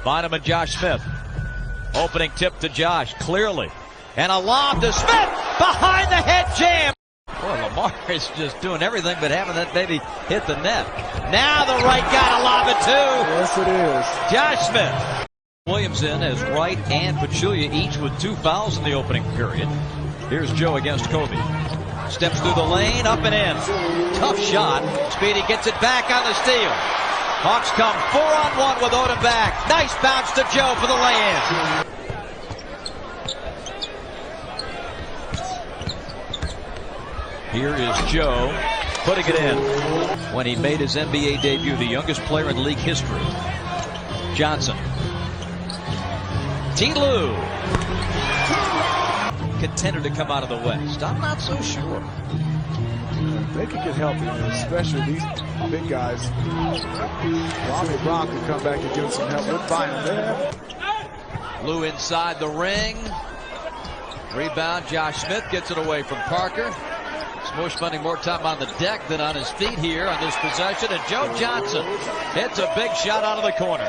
Bynum and Josh Smith. Opening tip to Josh, clearly. And a lob to Smith, behind the head jam. Boy, Lamar is just doing everything but having that baby hit the net. Now the right guy to lob it to. Yes, it is. Josh Smith. Williams in as Wright and Pachulia each with 2 fouls in the opening period. Here's Joe against Kobe. Steps through the lane, up and in. Tough shot. Speedy gets it back on the steal. Hawks come 4-on-1 with Odom back. Nice bounce to Joe for the lay-in. Here is Joe putting it in. When he made his NBA debut, the youngest player in league history. Johnson. T-Lou. Contender to come out of the West. I'm not so sure. They could get healthy, especially these big guys. Kwame Brown could come back and give him some help. We'll find him there. Lou inside the ring. Rebound. Josh Smith gets it away from Parker. Smush spending more time on the deck than on his feet here on this possession. And Joe Johnson hits a big shot out of the corner.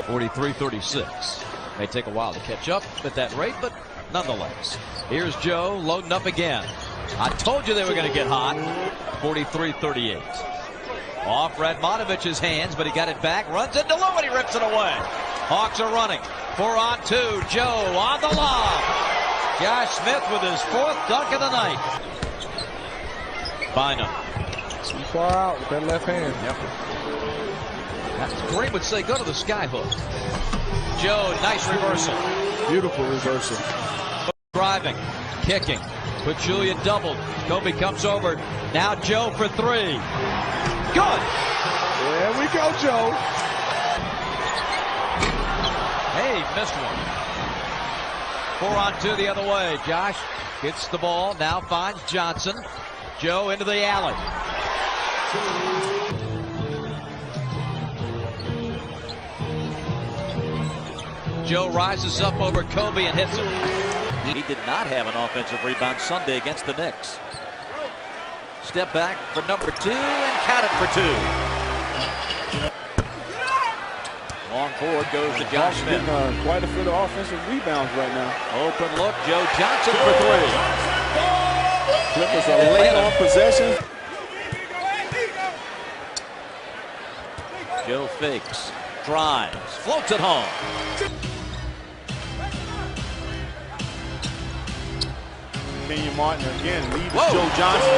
43-36. May take a while to catch up at that rate, but nonetheless. Here's Joe loading up again. I told you they were going to get hot. 43-38. Off Radmanovich's hands, but he got it back. Runs into Lou and he rips it away. Hawks are running. 4-on-2. Joe on the lob. Josh Smith with his 4th dunk of the night. Bynum. Too far out with that left hand. Yep. Kareem would say, go to the sky hook. Joe, nice reversal. Beautiful reversal. Driving, kicking. Pachulia doubled. Kobe comes over. Now Joe for 3. Good. There we go, Joe. Hey, missed one. 4-on-2 the other way. Josh gets the ball. Now finds Johnson. Joe into the alley. Joe rises up over Kobe and hits him. He did not have an offensive rebound Sunday against the Knicks. Step back for number 2 and count it for 2. Long forward goes to Josh Smith. Quite a bit of offensive rebounds right now. Open look, Joe Johnson for 3. Clippers are late on possession. Joe fakes, drives, floats it home. Kenyon Martin again leads Joe Johnson.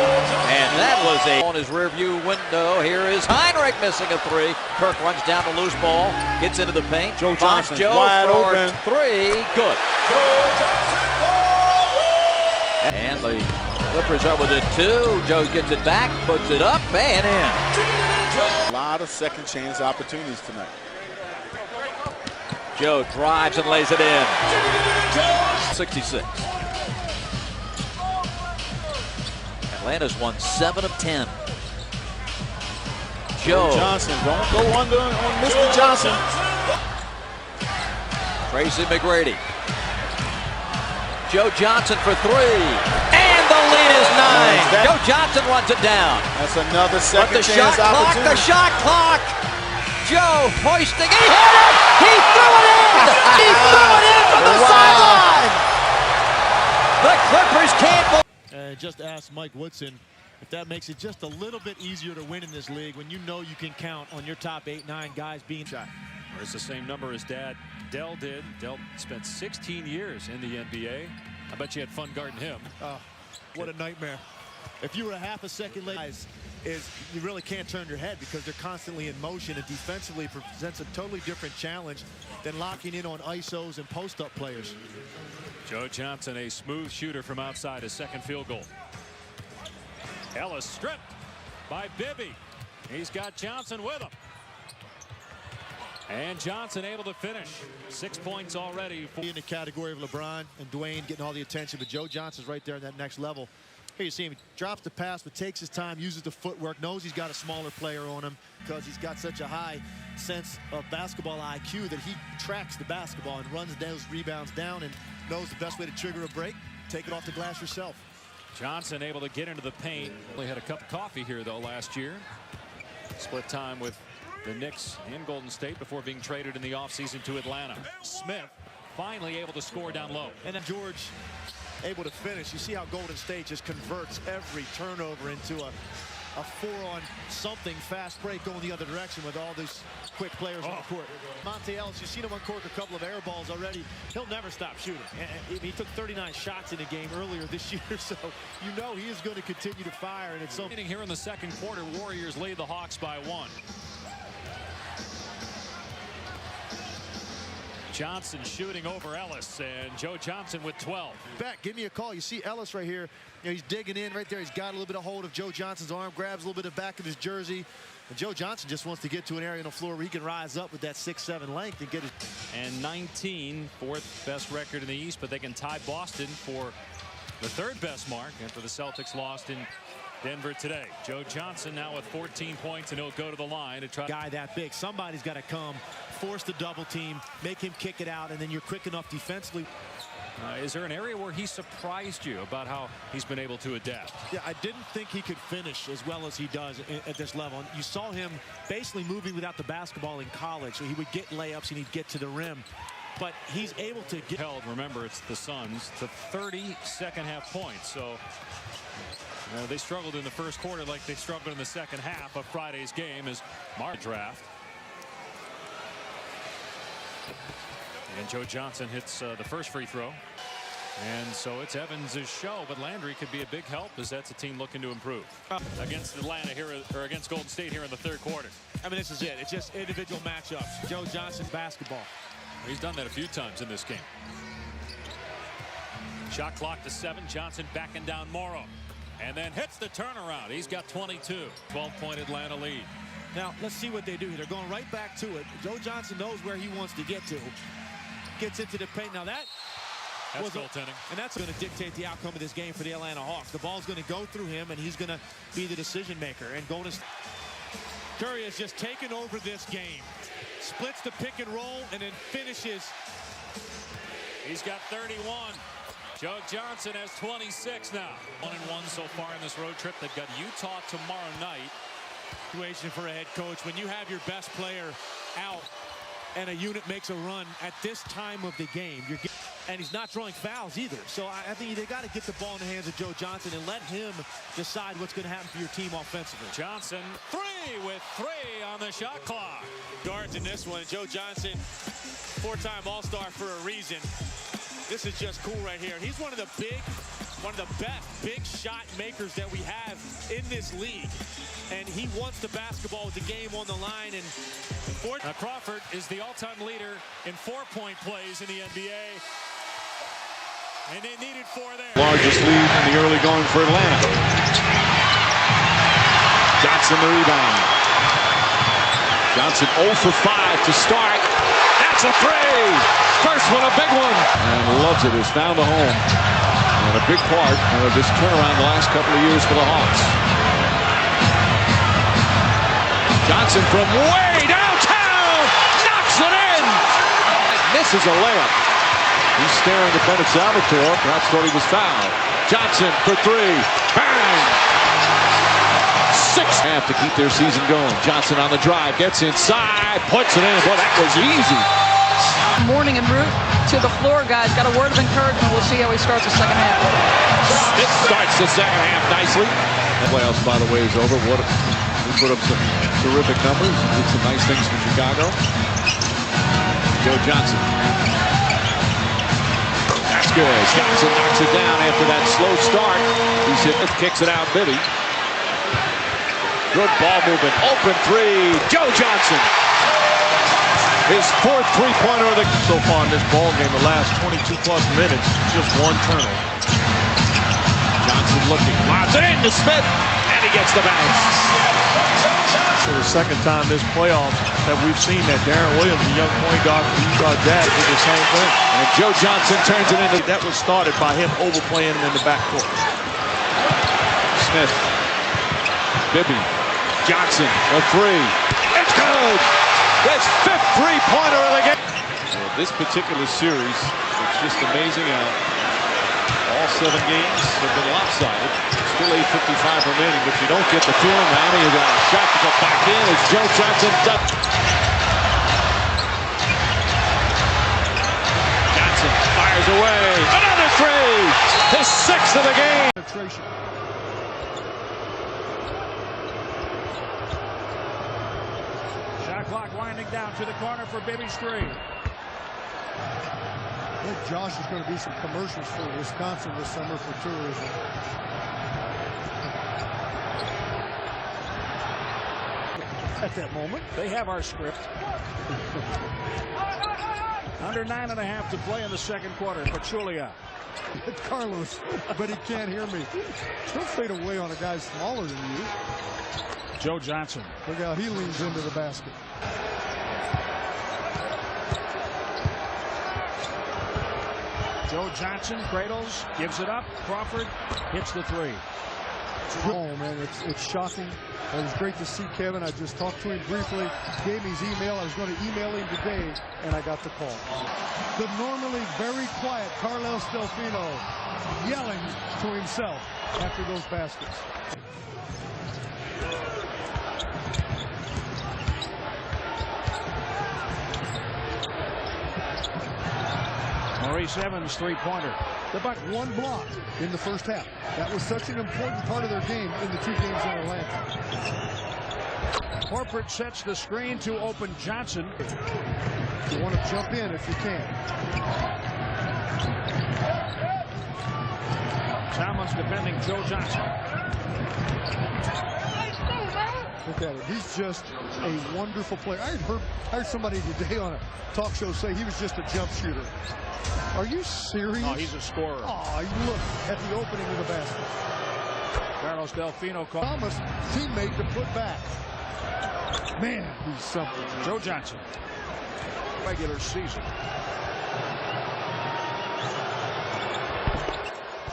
And that was on his rearview window. Here is Heinrich missing a 3. Kirk runs down the loose ball, gets into the paint. Joe Johnson Joe wide for open. 3. Good. And the Clippers are with it 2. Joe gets it back, puts it up and in. A lot of second chance opportunities tonight. Joe drives and lays it in. 66. Atlanta's won 7 of 10. Joe Johnson, don't go under on Mr. Johnson. Tracy McGrady. Joe Johnson for 3. And the lead is 9. Joe Johnson runs it down. That's another second chance Clock, opportunity. the shot clock. Joe hoisting. He hit it. He threw it in. He threw it in from the sideline. The Clippers can't believe. Just ask Mike Woodson if that makes it just a little bit easier to win in this league when you know you can count on your top 8-9 guys being shot. Or it's the same number as Dad Dell did. Dell spent 16 years in the NBA. I bet you had fun guarding him. Oh, what a nightmare. If you were a half a second late, is you really can't turn your head because they're constantly in motion, and defensively presents a totally different challenge than locking in on ISOs and post-up players. Joe Johnson, a smooth shooter from outside his second field goal. Ellis stripped by Bibby. He's got Johnson with him. And Johnson able to finish. 6 points already. In the category of LeBron and Dwayne getting all the attention, but Joe Johnson's right there in that next level. Here you see him, drops the pass, but takes his time, uses the footwork, knows he's got a smaller player on him because he's got such a high sense of basketball IQ that he tracks the basketball and runs those rebounds down and knows the best way to trigger a break, take it off the glass yourself. Johnson able to get into the paint. Only had a cup of coffee here, though, last year. Split time with the Knicks and Golden State before being traded in the offseason to Atlanta. Smith finally able to score down low. And then George able to finish. You see how Golden State just converts every turnover into a four-on-something fast break going the other direction with all these quick players on the court. Monte Ellis, you've seen him uncork a couple of air balls already. He'll never stop shooting. And he took 39 shots in a game earlier this year, so you know he is going to continue to fire. And it's something here in the second quarter, Warriors lead the Hawks by 1. Johnson shooting over Ellis, and Joe Johnson with 12. Beck, give me a call. You see Ellis right here. You know, he's digging in right there. He's got a little bit of hold of Joe Johnson's arm, grabs a little bit of back of his jersey. And Joe Johnson just wants to get to an area on the floor where he can rise up with that 6'7" length and get it. And 19, fourth best record in the East, but they can tie Boston for the third best mark after the Celtics lost in Denver today. Joe Johnson now with 14 points, and he'll go to the line to try. Guy that big, somebody's got to come, force the double team, make him kick it out, and then you're quick enough defensively. Is there an area where he surprised you about how he's been able to adapt? Yeah, I didn't think he could finish as well as he does at this level. And you saw him basically moving without the basketball in college, so he would get layups and he'd get to the rim. But he's able to get held. Remember, it's the Suns to 30 second-half points. So they struggled in the first quarter like they struggled in the second half of Friday's game as March draft. And Joe Johnson hits the first free throw. And so it's Evans' show, but Landry could be a big help as that's a team looking to improve against Atlanta here, or against Golden State here in the third quarter. I mean, this is it. It's just individual matchups. Joe Johnson basketball. He's done that a few times in this game. Shot clock to 7. Johnson backing down Morrow. And then hits the turnaround. He's got 22. 12-point Atlanta lead. Now, let's see what they do. They're going right back to it. Joe Johnson knows where he wants to get to. Gets into the paint. Now that's goaltending. And that's going to dictate the outcome of this game for the Atlanta Hawks. The ball's going to go through him, and he's going to be the decision maker. And Golden State. Curry has just taken over this game. Splits the pick and roll, and then finishes. He's got 31. Joe Johnson has 26 now. 1-1 so far in this road trip. They've got Utah tomorrow night. Situation for a head coach when you have your best player out and a unit makes a run at this time of the game. And he's not drawing fouls either. So I think they got to get the ball in the hands of Joe Johnson and let him decide what's going to happen for your team offensively. Johnson, 3 with 3 on the shot clock. Guards in this one. Joe Johnson, 4-time All-Star for a reason. This is just cool right here. He's one of the best big shot makers that we have in this league. And he wants the basketball with the game on the line. And Crawford is the all-time leader in 4-point plays in the NBA. And they needed 4 there. Largest lead in the early going for Atlanta. Johnson the rebound. Johnson 0 for 5 to start. That's a 3. First one, a big one. And loves it. Has found a home. And a big part of this turnaround the last couple of years for the Hawks. Johnson from way downtown. Knocks it in. Misses a layup. He's staring at Bennett Salvatore. Perhaps thought he was fouled. Johnson for 3. Bang! 6 half to keep their season going. Johnson on the drive. Gets inside. Puts it in. Boy, that was easy. Morning en route to the floor, guys. Got a word of encouragement. We'll see how he starts the second half. It starts the second half nicely. The playoffs, by the way, is over. He put up some terrific numbers. Did some nice things for Chicago. Joe Johnson. That's good. Johnson knocks it down after that slow start. He's hit it, kicks it out. Bibby. Good ball movement. Open 3. Joe Johnson. His 4th three-pointer of the so far in this ball game. The last 22-plus minutes, just 1 turnover. Johnson looking, lobs it in to Smith, and he gets the bounce. For the second time this playoffs that we've seen that Darren Williams, the young point guard from Utah Jazz, did the same thing. And Joe Johnson turns it into. That was started by him overplaying him in the backcourt. Smith, Bibby, Johnson, a 3. It's good. His 5th three-pointer of the game. So this particular series, it's just amazing how All 7 games have been lopsided. Still 8:55 remaining, but you don't get the feeling Miami has got a shot to go back in as Joe Johnson does. Johnson fires away. Another 3! His 6th of the game. Shot clock winding down to the corner for Bibby Street. I think Josh is going to be some commercials for Wisconsin this summer for tourism. At that moment, They have our script. Under 9.5 to play in the second quarter for Julia. Carlos, but he can't hear me. Don't fade away on a guy smaller than you. Joe Johnson. Look out, he leans into the basket. Joe Johnson cradles, gives it up. Crawford hits the 3. Oh man, it's shocking. It was great to see Kevin. I just talked to him briefly, gave me his email. I was going to email him today, and I got the call. The normally very quiet Carlos Delfino yelling to himself after those baskets. Maurice Evans 3-pointer. The Buck one block in the first half. That was such an important part of their game in the 2 games in Atlanta. Horford sets the screen to open Johnson. You want to jump in if you can. Thomas defending Joe Johnson. Look at it. He's just a wonderful player. I heard somebody today on a talk show say he was just a jump shooter. Are you serious? Oh, he's a scorer. Oh, you look at the opening of the basket. Carlos Delfino called. Thomas, teammate to put back. Man, he's something. Joe Johnson. Regular season.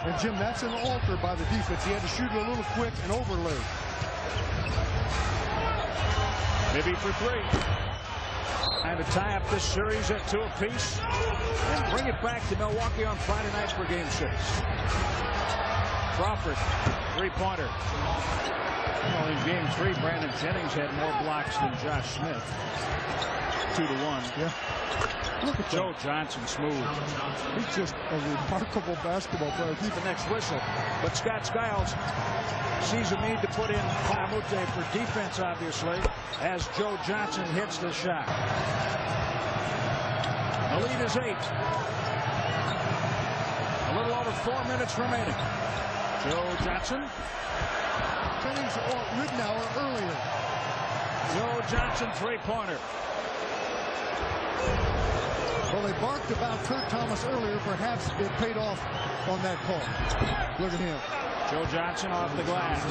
And Jim, that's an alter by the defense. He had to shoot it a little quick and overlay. Maybe for 3. And to tie up this series at 2 apiece and bring it back to Milwaukee on Friday night for game 6. Crawford, 3-pointer. Well, in game 3, Brandon Jennings had more blocks than Josh Smith. 2-1. Yeah. Look at Joe Johnson smooth. He's just a remarkable basketball player. He's the next whistle. But Scott Skiles sees a need to put in Palamute for defense, obviously, as Joe Johnson hits the shot. The lead is 8. A little over 4 minutes remaining. Joe Johnson. Jennings or Ridnour earlier. Joe Johnson 3-pointer. Well, they barked about Kurt Thomas earlier. Perhaps it paid off on that call. Look at him. Joe Johnson off the glass.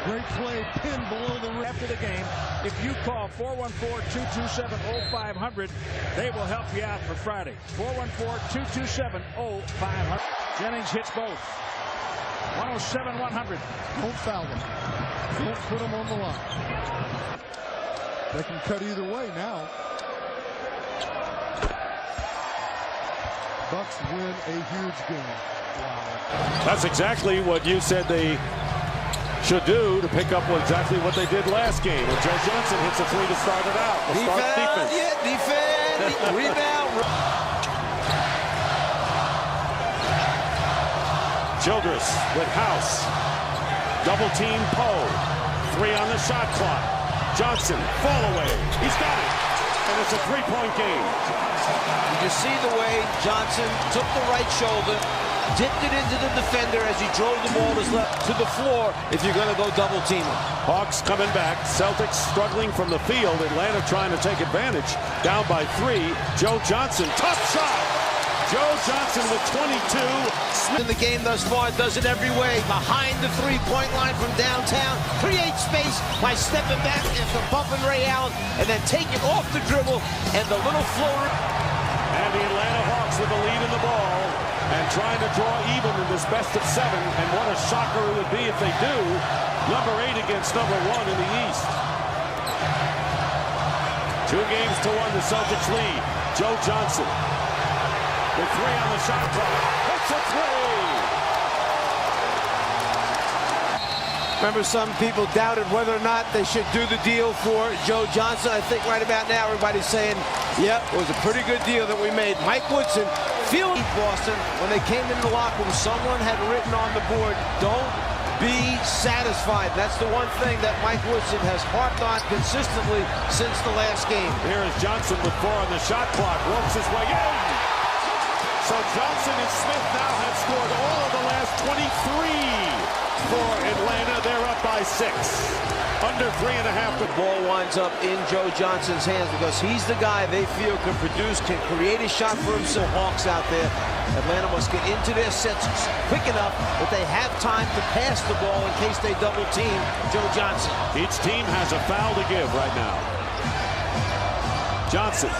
Great play, pin below the rim. After the game, if you call 414-227-0500, they will help you out for Friday. 414-227-0500. Jennings hits both. 107-100. Don't foul them. Don't put them on the line. They can cut either way now. Bucks win a huge game. Wow. That's exactly what you said they should do to pick up exactly what they did last game. And Joe Johnson hits a 3 to start it out. Defense. Yeah, defense. Rebound. Childress with House. Double team Poe. 3 on the shot clock. Johnson, fall away. He's got it. And it's a 3-point game. You can see the way Johnson took the right shoulder, dipped it into the defender as he drove the ball to the floor if you're going to go double team him. Hawks coming back. Celtics struggling from the field. Atlanta trying to take advantage. Down by 3. Joe Johnson, tough shot. Joe Johnson with 22. In the game thus far, does it every way. Behind the three-point line from downtown. Create space by stepping back after bumping Ray Allen and then taking off the dribble and the little floater. And the Atlanta Hawks with the lead in the ball and trying to draw even in this best of 7. And what a shocker it would be if they do. Number 8 against number 1 in the East. 2 games to 1, the Celtics lead. Joe Johnson with 3 on the shot clock. Hits a 3. Remember, some people doubted whether or not they should do the deal for Joe Johnson. I think right about now everybody's saying, yep, it was a pretty good deal that we made. Mike Woodson feeling Boston when they came into the locker room. Someone had written on the board, don't be satisfied. That's the one thing that Mike Woodson has harped on consistently since the last game. Here is Johnson with 4 on the shot clock. Ropes his way in. So Johnson and Smith now have scored all of the last 23 for Atlanta. They're up by 6. Under 3.5. The ball winds up in Joe Johnson's hands because he's the guy they feel can produce, can create a shot for himself. Hawks out there. Atlanta must get into their sets quick enough that they have time to pass the ball in case they double team Joe Johnson. Each team has a foul to give right now. Johnson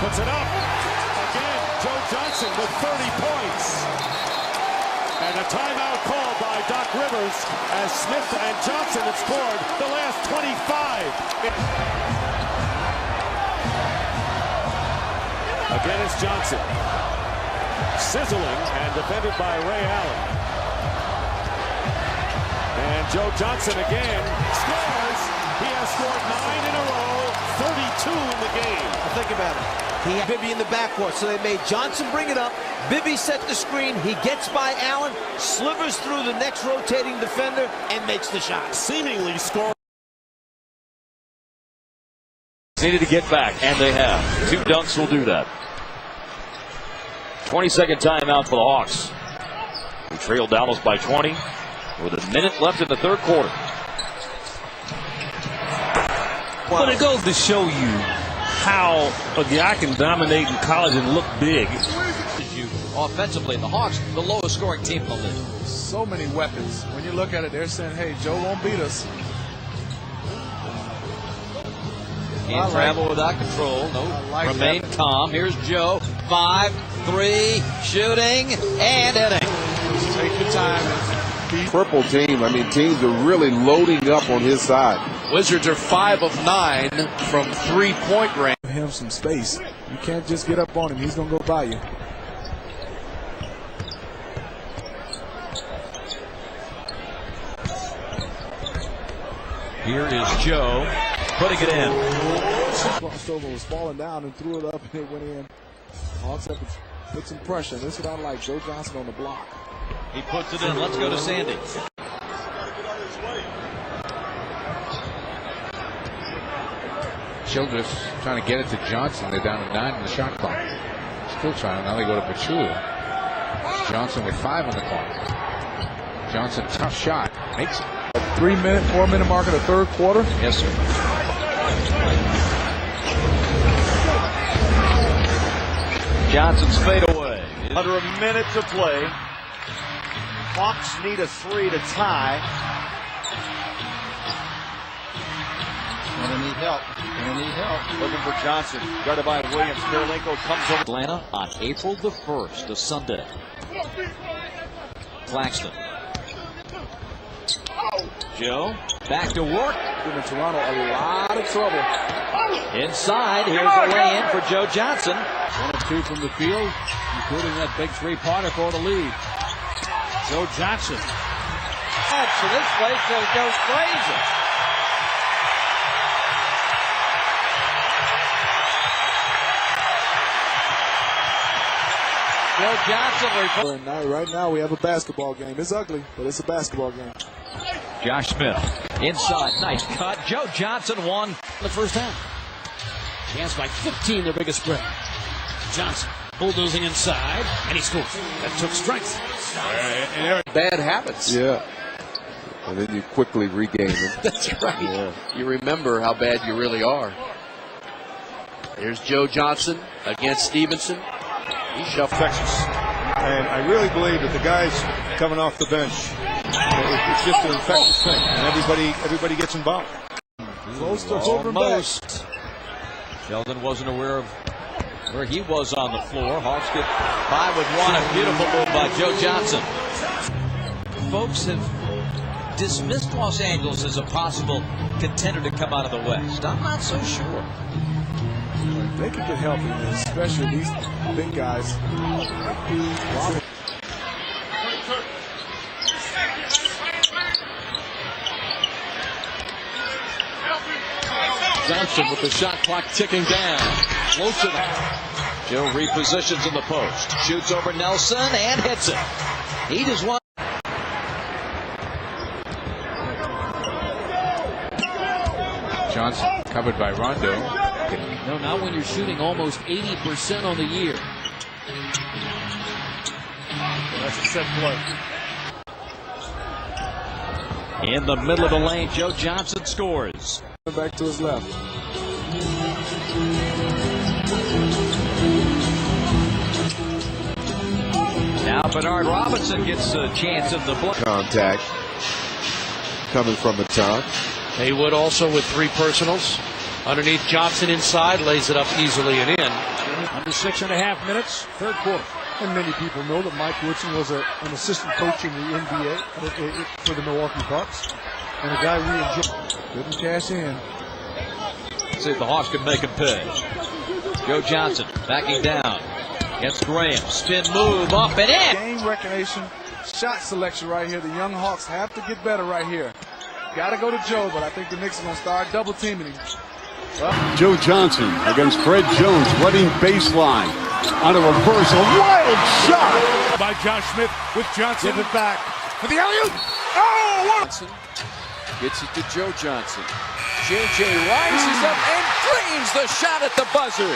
puts it up. Again, Joe Johnson with 30 points. And a timeout called by Doc Rivers as Smith and Johnson have scored the last 25. Again, it's Johnson. Sizzling and defended by Ray Allen. And Joe Johnson again scores. He has scored 9 in a row, 32 in the game. Think about it. He had Bibby in the backcourt, so they made Johnson bring it up. Bibby set the screen. He gets by Allen, slivers through the next rotating defender, and makes the shot. Seemingly scored. Needed to get back, and they have. 2 dunks will do that. 20-second timeout for the Hawks. We trail Dallas by 20 with a minute left in the 3rd quarter. But it goes to show you how a guy can dominate in college and look big. Offensively, the Hawks, the lowest scoring team in the league. So many weapons. When you look at it, they're saying, hey, Joe won't beat us. Can't travel without control. No, remain calm. Here's Joe. 5-3, shooting and hitting. Just take your time. Purple team, I mean, teams are really loading up on his side. Wizards are 5 of 9 from 3-point range. Give him some space. You can't just get up on him. He's going to go by you. Here is Joe putting it in. Crossover was falling down and threw it up and it went in. Hawks have to put some pressure. This is what I like. Joe Johnson on the block. He puts it in. Let's go to Sandy. Childress trying to get it to Johnson. They're down to 9 in the shot clock. Still trying. Now they go to Pachulia. Johnson with 5 on the clock. Johnson, tough shot. Makes it. 3-minute, 4-minute mark in the 3rd quarter. Yes, sir. Johnson's fadeaway. Under a minute to play. Hawks need a 3 to tie. Gonna need help. Gonna need help. Looking for Johnson. Guarded by Williams. Kirilenko comes over. Atlanta on April the 1st, a Sunday. Claxton. Joe, back to work. Giving Toronto a lot of trouble. Inside, here's the lay-in for Joe Johnson. 1 of 2 from the field, including that big 3-pointer for the lead. Joe Johnson. So this place goes crazy. Joe Johnson. Right now we have a basketball game. It's ugly, but it's a basketball game. Josh Smith inside, nice cut. Joe Johnson won the first half. Chance by 15, their biggest spread. Johnson bulldozing inside, and he scores. That took strength. Bad habits. Yeah. And then you quickly regain them. That's right. Yeah. You remember how bad you really are. Here's Joe Johnson against Stevenson. He shuffled Texas. And I really believe that the guys coming off the bench, it's just an infectious thing, and everybody gets involved. Close to holding back. Sheldon wasn't aware of where he was on the floor. Hawks get by with 1. A beautiful move by Joe Johnson. Folks have dismissed Los Angeles as a possible contender to come out of the West. I'm not so sure. They could get healthy, especially these big guys. Johnson with the shot clock ticking down. Floats it out. Joe repositions in the post. Shoots over Nelson and hits it. He just won. Johnson covered by Rondo. No, not when you're shooting almost 80% on the year. That's a set play. In the middle of the lane, Joe Johnson scores. Back to his left. Now Bernard Robinson gets a chance in the block. Contact coming from the top. Haywood also with 3 personals. Underneath Johnson inside, lays it up easily and in. Under 6.5 minutes, third quarter. And many people know that Mike Woodson was an assistant coach in the NBA for the Milwaukee Bucks. And a guy we enjoy. Couldn't cash in. See if the Hawks can make him pay. Joe Johnson backing down against Graham. Spin move up and in. Game recognition, shot selection right here. The young Hawks have to get better right here. Got to go to Joe, but I think the Knicks are going to start double teaming him. Joe Johnson against Fred Jones, running baseline on a reverse, a wild shot By Josh Smith with Johnson. Give it back For the alley-oop. Oh, Johnson gets it to Joe Johnson. JJ rises up and drains the shot at the buzzer.